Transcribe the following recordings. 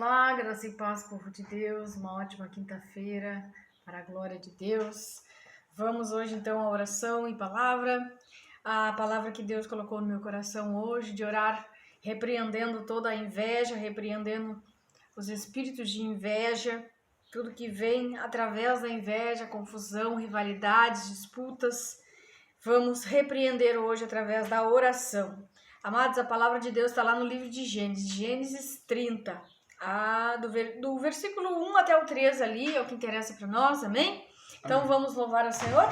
Olá, graça e paz, povo de Deus, uma ótima quinta-feira, para a glória de Deus. Vamos hoje então à oração e palavra, a palavra que Deus colocou no meu coração hoje, de orar repreendendo toda a inveja, repreendendo os espíritos de inveja, tudo que vem através da inveja, confusão, rivalidades, disputas. Vamos repreender hoje através da oração. Amados, a palavra de Deus está lá no livro de Gênesis 30. Do versículo 1 até o 3 ali, é o que interessa para nós, amém? Então vamos louvar ao Senhor.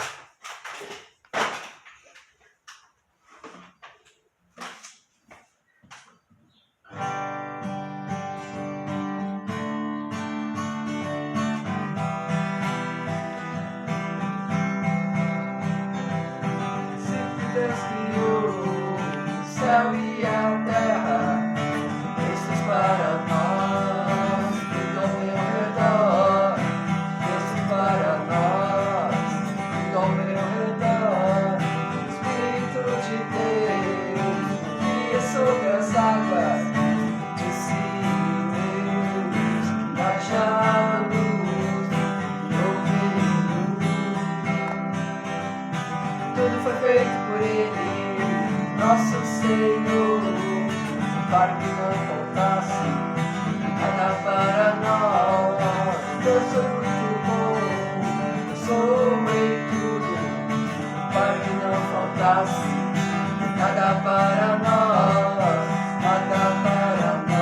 Sempre Deus criou o céu e a terra, estes para nós, tudo ao meu redor. Estes para nós, tudo ao meu redor. Espírito de Deus, via sobre as águas, disse Deus, haja luz, e houve luz. Tudo foi feito por Ele, nosso Senhor, para que não faltasse nada para nós. Deus foi muito bom, eu sou em tudo, para que não faltasse nada para nós, nada para nós.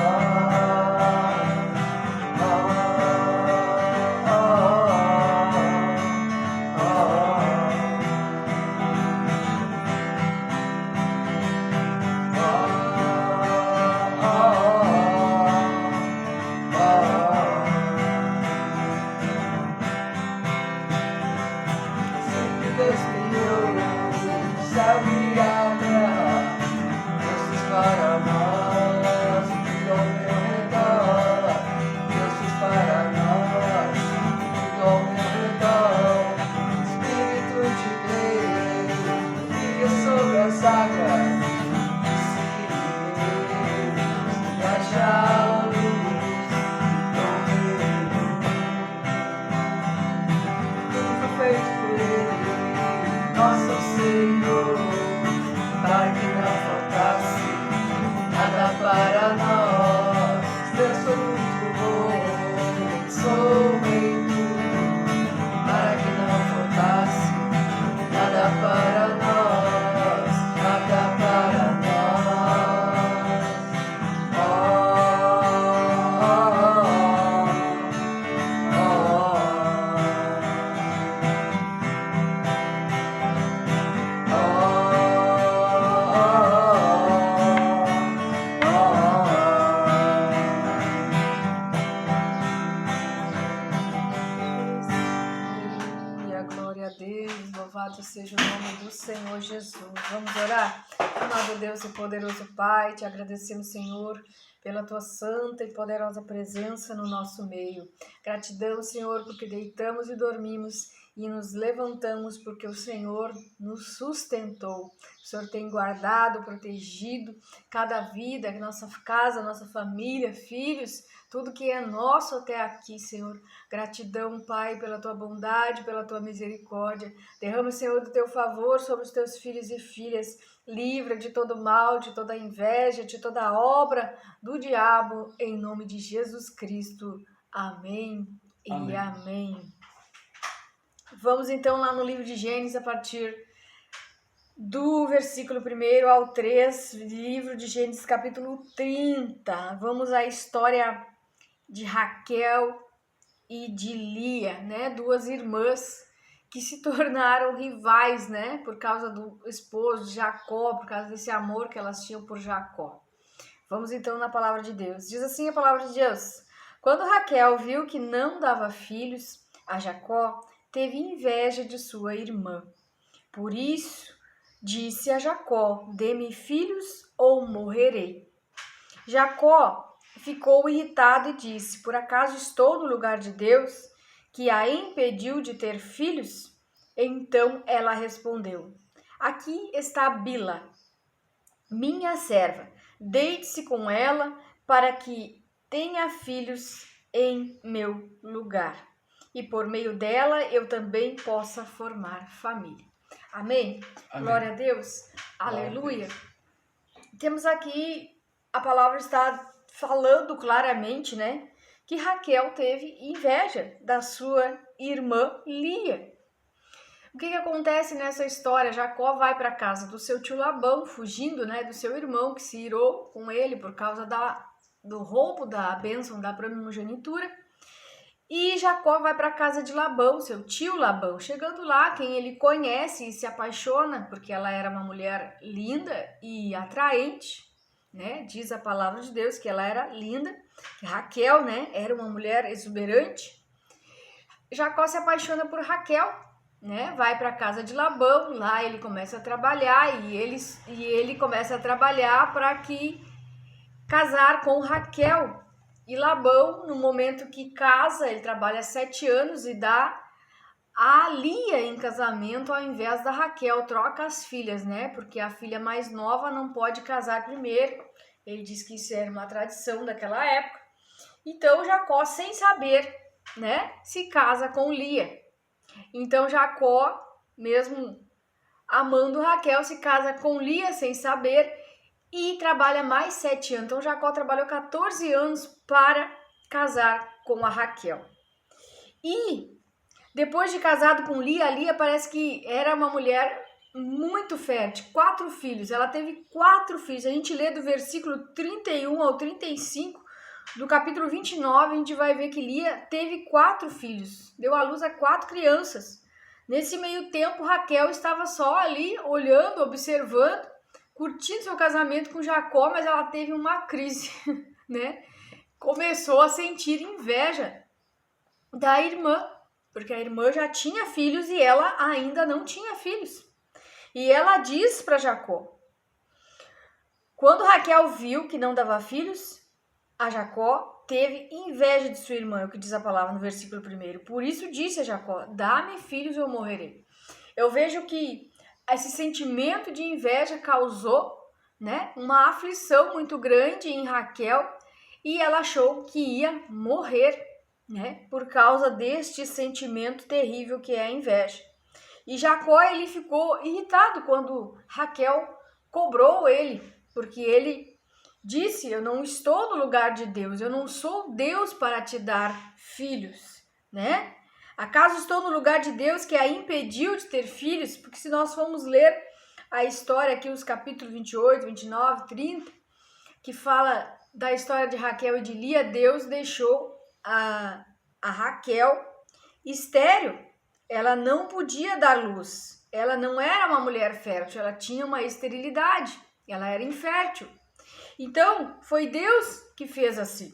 Deus criou o céu e a terra, Deus para nós, tudo ao meu redor. Deus para nós, tudo ao meu redor. Espírito de Deus, via sobre as águas, disse Deus, haja luz, e houve. Tudo foi feito por Ele, nosso Senhor, para que não faltasse nada para nós. Deus foi muito bom, sou em tudo, para que não faltasse nada para nós, nada para nós. Louvado seja o nome do Senhor Jesus. Vamos orar? Amado Deus e poderoso Pai, te agradecemos, Senhor, pela tua santa e poderosa presença no nosso meio. Gratidão, Senhor, porque deitamos e dormimos e nos levantamos porque o Senhor nos sustentou. O Senhor tem guardado, protegido cada vida, nossa casa, nossa família, filhos, tudo que é nosso até aqui, Senhor. Gratidão, Pai, pela tua bondade, pela tua misericórdia. Derrama, Senhor, do teu favor sobre os teus filhos e filhas. Livra de todo mal, de toda inveja, de toda obra do diabo, em nome de Jesus Cristo. Amém e amém. Vamos então lá no livro de Gênesis, a partir do versículo 1 ao 3, livro de Gênesis, capítulo 30. Vamos à história de Raquel e de Lia, né? Duas irmãs que se tornaram rivais, né? Por causa do esposo de Jacó, por causa desse amor que elas tinham por Jacó. Vamos então na palavra de Deus. Diz assim a palavra de Deus: quando Raquel viu que não dava filhos a Jacó, teve inveja de sua irmã. Por isso, disse a Jacó: dê-me filhos ou morrerei. Jacó ficou irritado e disse: por acaso estou no lugar de Deus, que a impediu de ter filhos? Então ela respondeu: aqui está Bila, minha serva. Deite-se com ela para que tenha filhos em meu lugar, e por meio dela eu também possa formar família. Amém? Amém. Glória a Deus. Glória Aleluia. a Deus. Temos aqui, a palavra está falando claramente, né? Que Raquel teve inveja da sua irmã Lia. O que acontece nessa história? Jacó vai para a casa do seu tio Labão, fugindo, né, do seu irmão que se irou com ele por causa do roubo da bênção da primogenitura. E Jacó vai para a casa de Labão, seu tio Labão. Chegando lá, quem ele conhece e se apaixona, porque ela era uma mulher linda e atraente, né? Diz a palavra de Deus que ela era linda. Raquel, né, era uma mulher exuberante. Jacó se apaixona por Raquel, né? Vai para a casa de Labão, lá ele começa a trabalhar e ele começa a trabalhar para que casar com Raquel. E Labão, no momento que casa, ele trabalha 7 anos e dá a Lia em casamento ao invés da Raquel, troca as filhas, né? Porque a filha mais nova não pode casar primeiro. Ele diz que isso era uma tradição daquela época. Então Jacó, sem saber, né, se casa com Lia. Então Jacó, mesmo amando Raquel, se casa com Lia sem saber e trabalha mais 7 anos. Então Jacó trabalhou 14 anos para casar com a Raquel. E depois de casado com Lia, Lia parece que era uma mulher muito fértil, 4 filhos. Ela teve 4 filhos. A gente lê do versículo 31 ao 35 do capítulo 29, a gente vai ver que Lia teve 4 filhos, deu à luz a 4 crianças. Nesse meio tempo, Raquel estava só ali, olhando, observando, curtindo seu casamento com Jacó, mas ela teve uma crise, né? Começou a sentir inveja da irmã, porque a irmã já tinha filhos e ela ainda não tinha filhos. E ela diz para Jacó, quando Raquel viu que não dava filhos, a Jacó teve inveja de sua irmã, é o que diz a palavra no versículo 1. Por isso disse a Jacó, dá-me filhos ou eu morrerei. Eu vejo que esse sentimento de inveja causou, né, uma aflição muito grande em Raquel e ela achou que ia morrer, né, por causa deste sentimento terrível que é a inveja. E Jacó, ele ficou irritado quando Raquel cobrou ele, porque ele disse, eu não estou no lugar de Deus, eu não sou Deus para te dar filhos, né? Acaso estou no lugar de Deus que a impediu de ter filhos? Porque se nós formos ler a história aqui, os capítulos 28, 29, 30, que fala da história de Raquel e de Lia, Deus deixou a Raquel estéril. Ela não podia dar luz, ela não era uma mulher fértil, ela tinha uma esterilidade, ela era infértil. Então, foi Deus que fez assim.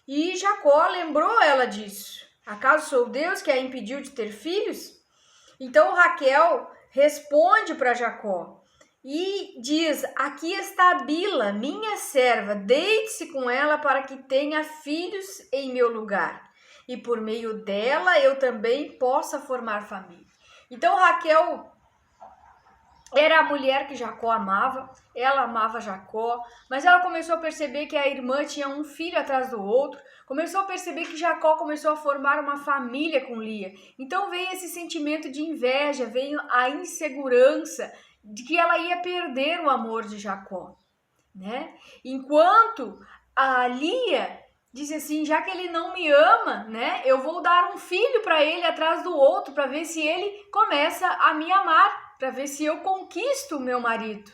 E Jacó lembrou ela disso. Acaso sou Deus que a impediu de ter filhos? Então Raquel responde para Jacó e diz, aqui está Bila, minha serva, deite-se com ela para que tenha filhos em meu lugar. E por meio dela eu também possa formar família. Então Raquel era a mulher que Jacó amava, ela amava Jacó, mas ela começou a perceber que a irmã tinha um filho atrás do outro, começou a perceber que Jacó começou a formar uma família com Lia. Então veio esse sentimento de inveja, veio a insegurança de que ela ia perder o amor de Jacó, né? Enquanto a Lia disse assim, já que ele não me ama, né, eu vou dar um filho para ele atrás do outro, para ver se ele começa a me amar, para ver se eu conquisto o meu marido,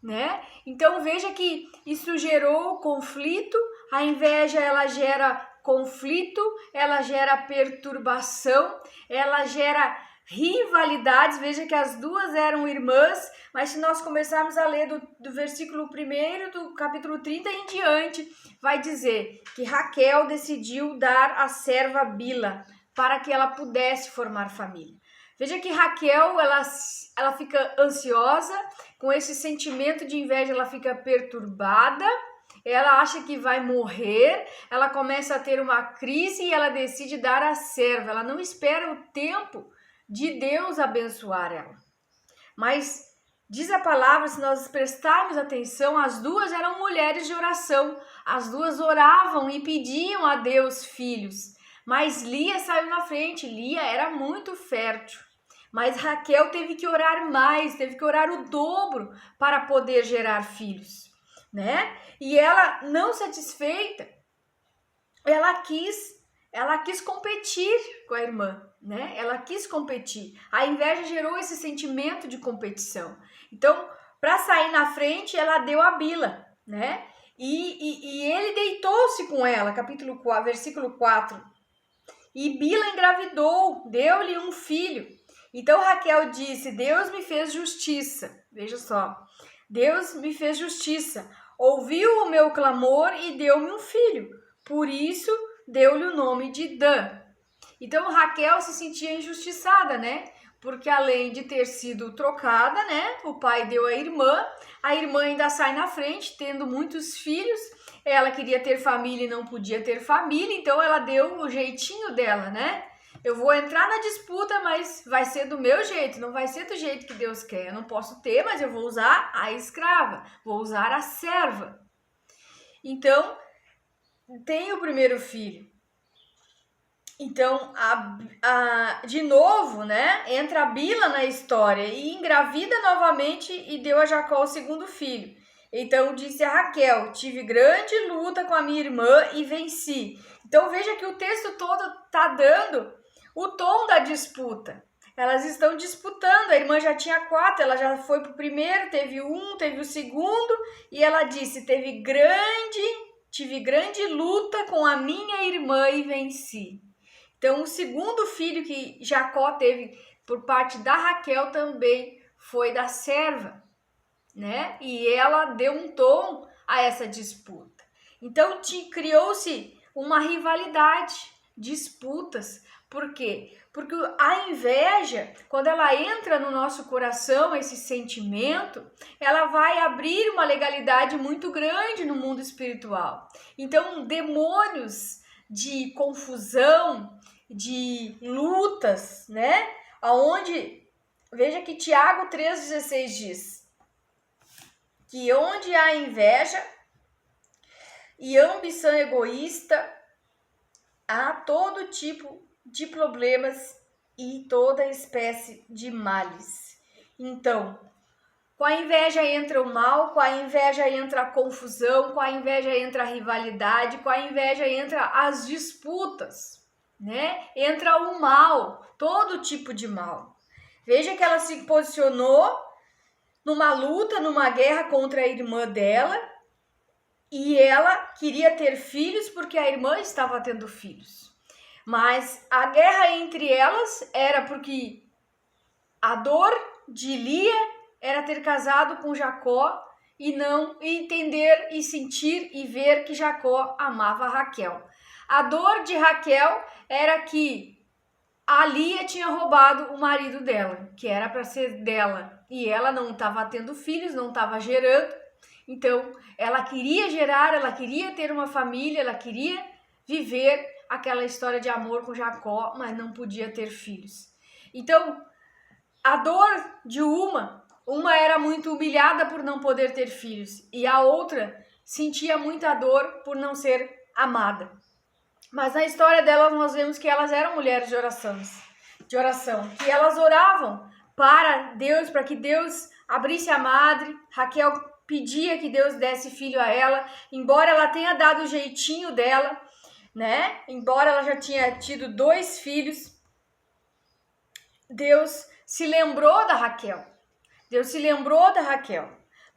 né? Então veja que isso gerou conflito, a inveja ela gera conflito, ela gera perturbação, ela gera rivalidades. Veja que as duas eram irmãs, mas se nós começarmos a ler do versículo 1 do capítulo 30 em diante, vai dizer que Raquel decidiu dar a serva Bila para que ela pudesse formar família. Veja que Raquel, ela fica ansiosa, com esse sentimento de inveja ela fica perturbada, ela acha que vai morrer, ela começa a ter uma crise e ela decide dar a serva, ela não espera o tempo de Deus abençoar ela. Mas diz a palavra, se nós prestarmos atenção, as duas eram mulheres de oração. as duas oravam e pediam a Deus filhos, mas Lia saiu na frente. Lia era muito fértil, mas Raquel teve que orar mais, teve que orar o dobro para poder gerar filhos, né? E ela, não satisfeita, ela quis competir com a irmã, né? Ela quis competir. A inveja gerou esse sentimento de competição. Então, para sair na frente, ela deu a Bila, né? E ele deitou-se com ela, capítulo 4, versículo 4. E Bila engravidou, deu-lhe um filho. Então Raquel disse: Deus me fez justiça. Veja só, Deus me fez justiça. Ouviu o meu clamor e deu-me um filho. Por isso, deu-lhe o nome de Dan. Então Raquel se sentia injustiçada, né? Porque além de ter sido trocada, né? O pai deu a irmã ainda sai na frente, tendo muitos filhos. Ela queria ter família e não podia ter família, então ela deu o jeitinho dela, né? Eu vou entrar na disputa, mas vai ser do meu jeito, não vai ser do jeito que Deus quer. Eu não posso ter, mas eu vou usar a escrava, vou usar a serva. Então, tem o primeiro filho. Então, de novo, né, entra a Bila na história e engravida novamente e deu a Jacó o segundo filho. Então, disse a Raquel: tive grande luta com a minha irmã e venci. Então, veja que o texto todo está dando o tom da disputa. Elas estão disputando, a irmã já tinha 4, ela já foi para o primeiro, teve o segundo, e ela disse: tive grande luta com a minha irmã e venci. Então, o segundo filho que Jacó teve por parte da Raquel também foi da serva, né? E ela deu um tom a essa disputa. Então, criou-se uma rivalidade, disputas. Por quê? Porque a inveja, quando ela entra no nosso coração, esse sentimento, ela vai abrir uma legalidade muito grande no mundo espiritual. Então, demônios de confusão, de lutas, né? Aonde, veja que Tiago 3,16 diz que onde há inveja e ambição egoísta, há todo tipo de problemas e toda espécie de males. Então, com a inveja entra o mal, com a inveja entra a confusão, com a inveja entra a rivalidade, com a inveja entra as disputas, né? Entra o mal, todo tipo de mal. Veja que ela se posicionou numa luta, numa guerra contra a irmã dela, e ela queria ter filhos porque a irmã estava tendo filhos. Mas a guerra entre elas era porque a dor de Lia era ter casado com Jacó e não entender e sentir e ver que Jacó amava Raquel. A dor de Raquel era que a Lia tinha roubado o marido dela, que era para ser dela, e ela não estava tendo filhos, não estava gerando. Então, ela queria gerar, ela queria ter uma família, ela queria viver aquela história de amor com Jacó, mas não podia ter filhos. Então, a dor de uma era muito humilhada por não poder ter filhos, e a outra sentia muita dor por não ser amada. Mas na história delas nós vemos que elas eram mulheres de oração, que elas oravam para Deus, para que Deus abrisse a madre. Raquel pedia que Deus desse filho a ela, embora ela tenha dado o jeitinho dela, né? Embora ela já tinha tido 2 filhos, Deus se lembrou da Raquel.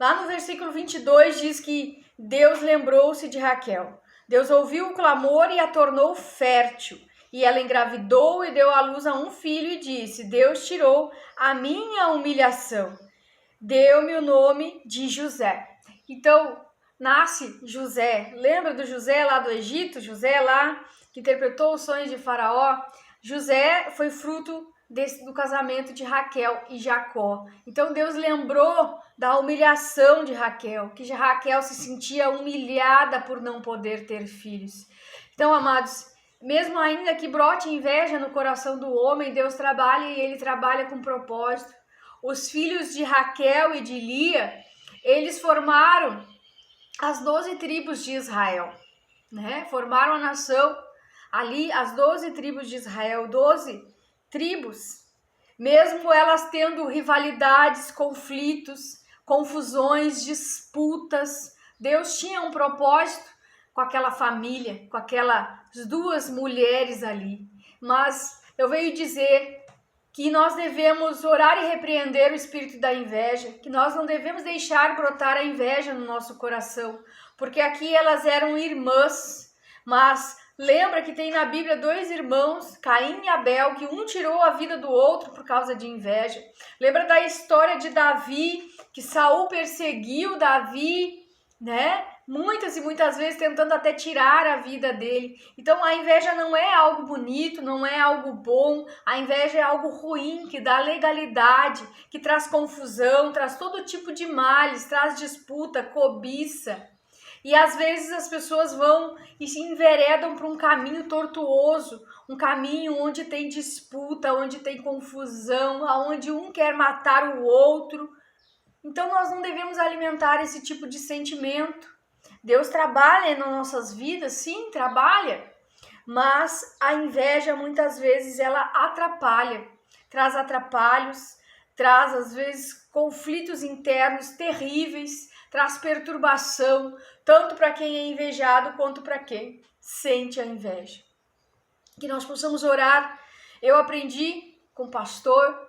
Lá no versículo 22 diz que Deus lembrou-se de Raquel. Deus ouviu o clamor e a tornou fértil. E ela engravidou e deu à luz a um filho e disse: Deus tirou a minha humilhação. Deu-me o nome de José. Então, nasce José. Lembra do José lá do Egito? José lá que interpretou os sonhos de Faraó. José foi fruto do casamento de Raquel e Jacó. Então Deus lembrou da humilhação de Raquel, que Raquel se sentia humilhada por não poder ter filhos. Então, amados, mesmo ainda que brote inveja no coração do homem, Deus trabalha e Ele trabalha com propósito. Os filhos de Raquel e de Lia, eles formaram as 12 tribos de Israel, né? Formaram a nação ali, as 12 tribos de Israel, 12 tribos, mesmo elas tendo rivalidades, conflitos, confusões, disputas, Deus tinha um propósito com aquela família, com aquelas 2 mulheres ali. Mas eu venho dizer que nós devemos orar e repreender o espírito da inveja, que nós não devemos deixar brotar a inveja no nosso coração, porque aqui elas eram irmãs, mas lembra que tem na Bíblia 2 irmãos, Caim e Abel, que um tirou a vida do outro por causa de inveja. Lembra da história de Davi, que Saul perseguiu Davi, né? Muitas e muitas vezes tentando até tirar a vida dele. Então a inveja não é algo bonito, não é algo bom. A inveja é algo ruim, que dá legalidade, que traz confusão, traz todo tipo de males, traz disputa, cobiça. E às vezes as pessoas vão e se enveredam para um caminho tortuoso, um caminho onde tem disputa, onde tem confusão, onde um quer matar o outro. Então nós não devemos alimentar esse tipo de sentimento. Deus trabalha nas nossas vidas, sim, trabalha, mas a inveja muitas vezes ela atrapalha, traz atrapalhos, traz às vezes conflitos internos terríveis, traz perturbação, tanto para quem é invejado quanto para quem sente a inveja. Que nós possamos orar. Eu aprendi com o pastor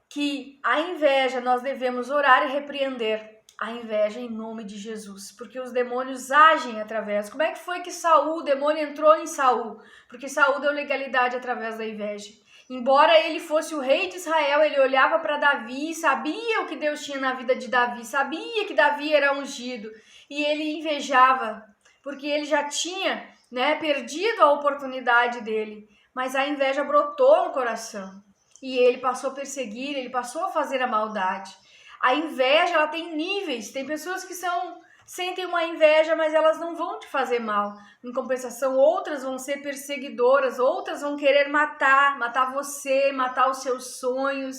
que a inveja nós devemos orar e repreender a inveja em nome de Jesus, porque os demônios agem através. Como é que foi que o demônio entrou em Saul? Porque Saul deu legalidade através da inveja. Embora ele fosse o rei de Israel, ele olhava para Davi, sabia o que Deus tinha na vida de Davi, sabia que Davi era ungido, e ele invejava, porque ele já tinha, perdido a oportunidade dele, mas a inveja brotou no coração, e ele passou a perseguir, ele passou a fazer a maldade. A inveja, ela tem níveis, tem pessoas que sentem uma inveja, mas elas não vão te fazer mal. Em compensação, outras vão ser perseguidoras, outras vão querer matar você, matar os seus sonhos,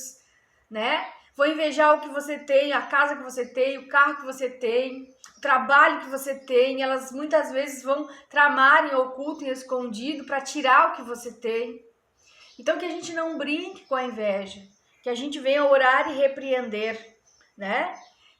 né? Vão invejar o que você tem, a casa que você tem, o carro que você tem, o trabalho que você tem. Elas muitas vezes vão tramar em oculto e escondido para tirar o que você tem. Então que a gente não brinque com a inveja, que a gente venha orar e repreender, né?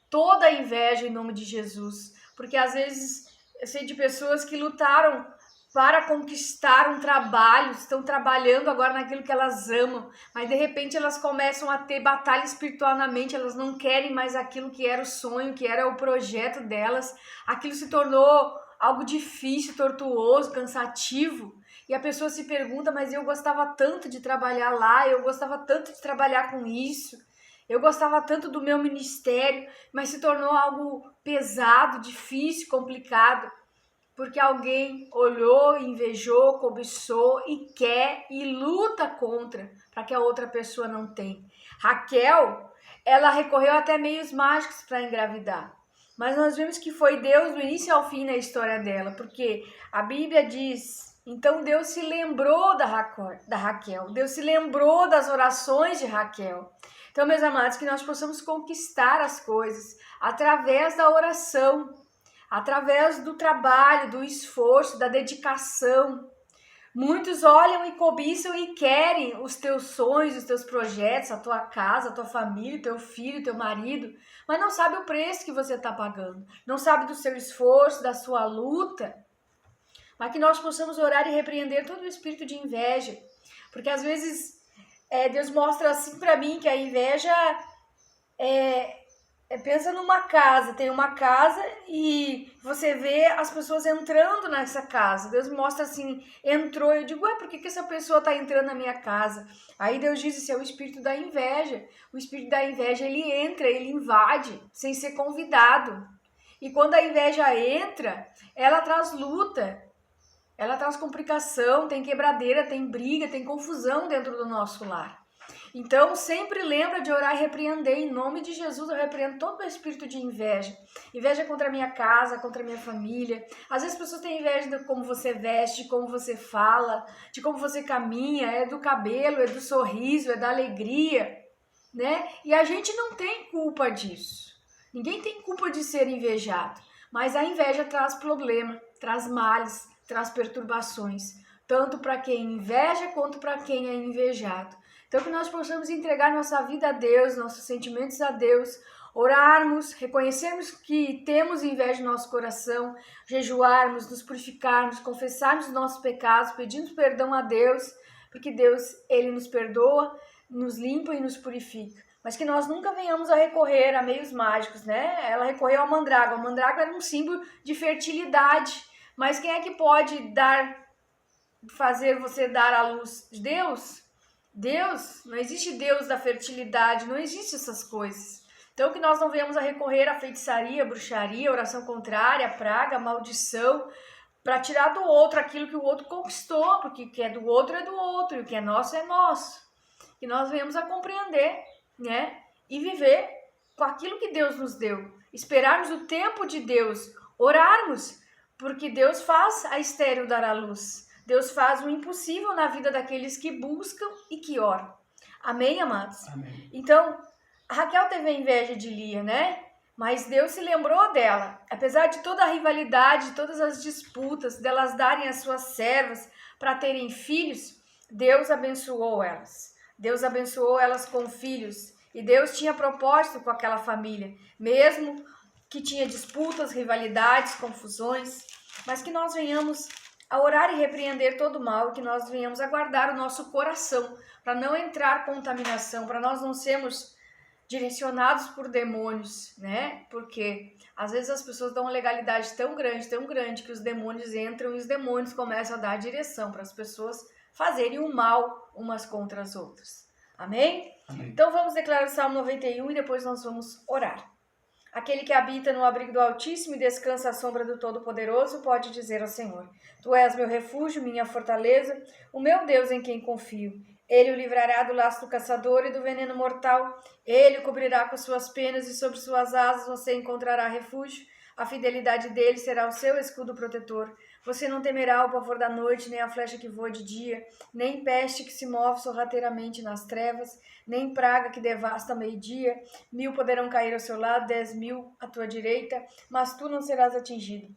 Toda a inveja em nome de Jesus, porque às vezes eu sei de pessoas que lutaram para conquistar um trabalho, estão trabalhando agora naquilo que elas amam, mas de repente elas começam a ter batalha espiritual na mente, elas não querem mais aquilo que era o sonho, que era o projeto delas, aquilo se tornou algo difícil, tortuoso, cansativo, e a pessoa se pergunta, mas eu gostava tanto de trabalhar lá, eu gostava tanto de trabalhar com isso, eu gostava tanto do meu ministério, mas se tornou algo pesado, difícil, complicado, porque alguém olhou, invejou, cobiçou e quer e luta contra, para que a outra pessoa não tenha. Raquel, ela recorreu até meios mágicos para engravidar, mas nós vimos que foi Deus do início ao fim na história dela, porque a Bíblia diz, então Deus se lembrou da Raquel, Deus se lembrou das orações de Raquel. Então, meus amados, que nós possamos conquistar as coisas através da oração, através do trabalho, do esforço, da dedicação. Muitos olham e cobiçam e querem os teus sonhos, os teus projetos, a tua casa, a tua família, o teu filho, o teu marido, mas não sabe o preço que você está pagando, não sabe do seu esforço, da sua luta. Mas que nós possamos orar e repreender todo o espírito de inveja, porque às vezes Deus mostra assim para mim que a inveja pensa numa casa, tem uma casa e você vê as pessoas entrando nessa casa. Deus mostra assim, entrou, eu digo, por que essa pessoa está entrando na minha casa? Aí Deus diz, esse é o espírito da inveja. O espírito da inveja, ele entra, ele invade, sem ser convidado. E quando a inveja entra, ela traz luta, ela traz complicação, tem quebradeira, tem briga, tem confusão dentro do nosso lar. Então, sempre lembra de orar e repreender. Em nome de Jesus, eu repreendo todo o espírito de inveja. Inveja contra a minha casa, contra a minha família. Às vezes as pessoas têm inveja de como você veste, de como você fala, de como você caminha, é do cabelo, é do sorriso, é da alegria, né? E a gente não tem culpa disso. Ninguém tem culpa de ser invejado. Mas a inveja traz problema, traz males, traz perturbações, tanto para quem inveja quanto para quem é invejado. Então que nós possamos entregar nossa vida a Deus, nossos sentimentos a Deus, orarmos, reconhecermos que temos inveja no nosso coração, jejuarmos, nos purificarmos, confessarmos os nossos pecados, pedirmos perdão a Deus, porque Deus, Ele nos perdoa, nos limpa e nos purifica. Mas que nós nunca venhamos a recorrer a meios mágicos, né? Ela recorreu ao mandrágora. O mandrágora era um símbolo de fertilidade. Mas quem é que pode fazer você dar à luz? Deus? Deus? Não existe Deus da fertilidade, não existe essas coisas. Então que nós não venhamos a recorrer à feitiçaria, bruxaria, oração contrária, praga, maldição, para tirar do outro aquilo que o outro conquistou, porque o que é do outro, e o que é nosso. Que nós venhamos a compreender, né? E viver com aquilo que Deus nos deu. Esperarmos o tempo de Deus, orarmos, porque Deus faz a estéril dar à luz. Deus faz o impossível na vida daqueles que buscam e que oram. Amém, amados? Amém. Então, a Raquel teve inveja de Lia, né? Mas Deus se lembrou dela. Apesar de toda a rivalidade, de todas as disputas, delas darem as suas servas para terem filhos, Deus abençoou elas. Deus abençoou elas com filhos. E Deus tinha propósito com aquela família. Mesmo que tinha disputas, rivalidades, confusões. Mas que nós venhamos a orar e repreender todo o mal. Que nós venhamos a guardar o nosso coração. Para não entrar contaminação. Para nós não sermos direcionados por demônios, né? Porque às vezes as pessoas dão uma legalidade tão grande que os demônios entram e os demônios começam a dar direção para as pessoas fazerem o mal umas contra as outras. Amém? Amém. Então vamos declarar o Salmo 91 e depois nós vamos orar. Aquele que habita no abrigo do Altíssimo e descansa à sombra do Todo-Poderoso pode dizer ao Senhor: Tu és meu refúgio, minha fortaleza, o meu Deus em quem confio. Ele o livrará do laço do caçador e do veneno mortal. Ele o cobrirá com suas penas e sobre suas asas você encontrará refúgio. A fidelidade dele será o seu escudo protetor. Você não temerá o pavor da noite, nem a flecha que voa de dia, nem peste que se move sorrateiramente nas trevas, nem praga que devasta ao meio-dia. 1000 poderão cair ao seu lado, 10.000 à tua direita, mas tu não serás atingido.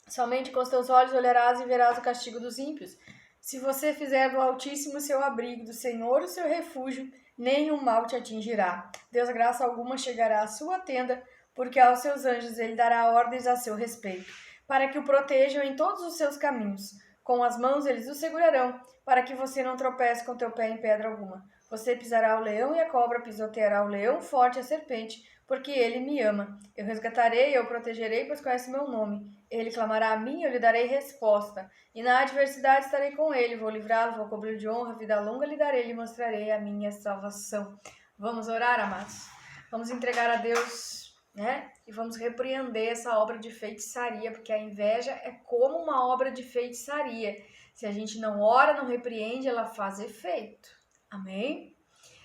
Somente com os teus olhos olharás e verás o castigo dos ímpios. Se você fizer do Altíssimo o seu abrigo, do Senhor o seu refúgio, nenhum mal te atingirá. Desgraça alguma chegará à sua tenda, porque aos seus anjos ele dará ordens a seu respeito, para que o protejam em todos os seus caminhos. Com as mãos eles o segurarão, para que você não tropece com teu pé em pedra alguma. Você pisará o leão e a cobra, pisoteará o leão forte e a serpente, porque ele me ama. Eu resgatarei, eu o protegerei, pois conhece meu nome. Ele clamará a mim, eu lhe darei resposta. E na adversidade estarei com ele, vou livrá-lo, vou cobrir de honra, vida longa lhe darei, lhe mostrarei a minha salvação. Vamos orar, amados? Vamos entregar a Deus, né? E vamos repreender essa obra de feitiçaria, porque a inveja é como uma obra de feitiçaria. Se a gente não ora, não repreende, ela faz efeito. Amém?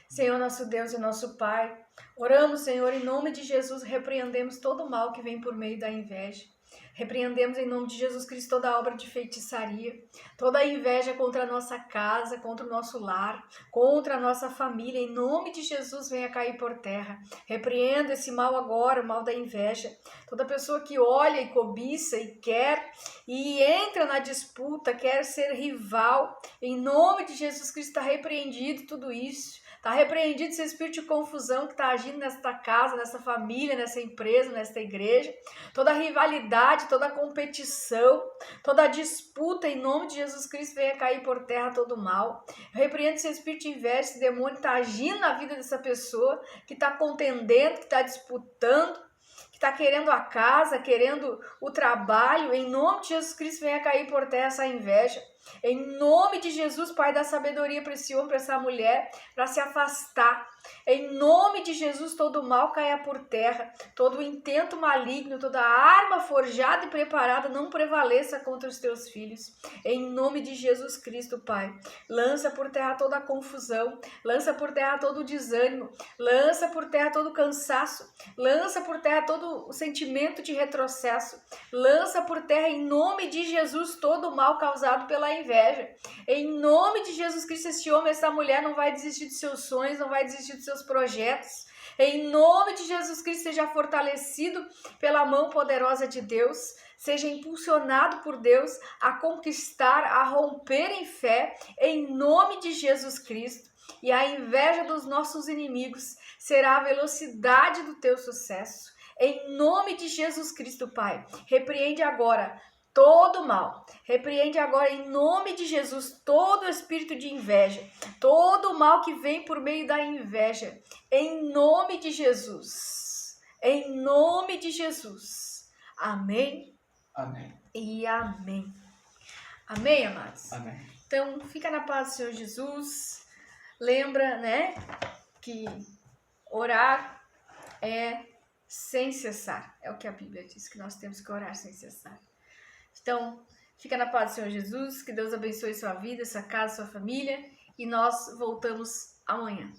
Senhor, nosso Deus e nosso Pai, oramos, Senhor, em nome de Jesus, repreendemos todo o mal que vem por meio da inveja. Repreendemos em nome de Jesus Cristo toda a obra de feitiçaria, toda a inveja contra a nossa casa, contra o nosso lar, contra a nossa família. Em nome de Jesus, venha cair por terra. Repreendo esse mal agora, o mal da inveja. Toda pessoa que olha e cobiça e quer e entra na disputa, quer ser rival, em nome de Jesus Cristo está repreendido tudo isso. Está repreendido esse espírito de confusão que está agindo nesta casa, nessa família, nessa empresa, nesta igreja. Toda rivalidade, toda competição, toda disputa, em nome de Jesus Cristo, venha cair por terra todo o mal. Eu repreendo esse espírito de inveja, esse demônio que está agindo na vida dessa pessoa, que está contendendo, que está disputando, que está querendo a casa, querendo o trabalho. Em nome de Jesus Cristo, venha cair por terra essa inveja. Em nome de Jesus, Pai, dá sabedoria para esse homem, para essa mulher, para se afastar. Em nome de Jesus, todo o mal caia por terra, todo o intento maligno, toda arma forjada e preparada não prevaleça contra os teus filhos. Em nome de Jesus Cristo, Pai, lança por terra toda a confusão, lança por terra todo o desânimo, lança por terra todo o cansaço, lança por terra todo o sentimento de retrocesso, lança por terra, em nome de Jesus, todo o mal causado pela inveja. Em nome de Jesus Cristo, esse homem, essa mulher não vai desistir de seus sonhos, não vai desistir dos seus projetos. Em nome de Jesus Cristo, seja fortalecido pela mão poderosa de Deus, seja impulsionado por Deus a conquistar, a romper em fé, em nome de Jesus Cristo. E a inveja dos nossos inimigos será a velocidade do teu sucesso. Em nome de Jesus Cristo, Pai, repreende agora todo mal. Repreende agora em nome de Jesus todo espírito de inveja, todo o mal que vem por meio da inveja. Em nome de Jesus. Em nome de Jesus. Amém. Amém. E amém. Amém, amados? Amém. Então, fica na paz do Senhor Jesus. Lembra, né, que orar é sem cessar. É o que a Bíblia diz, que nós temos que orar sem cessar. Então, fica na paz do Senhor Jesus. Que Deus abençoe sua vida, sua casa, sua família. E nós voltamos amanhã.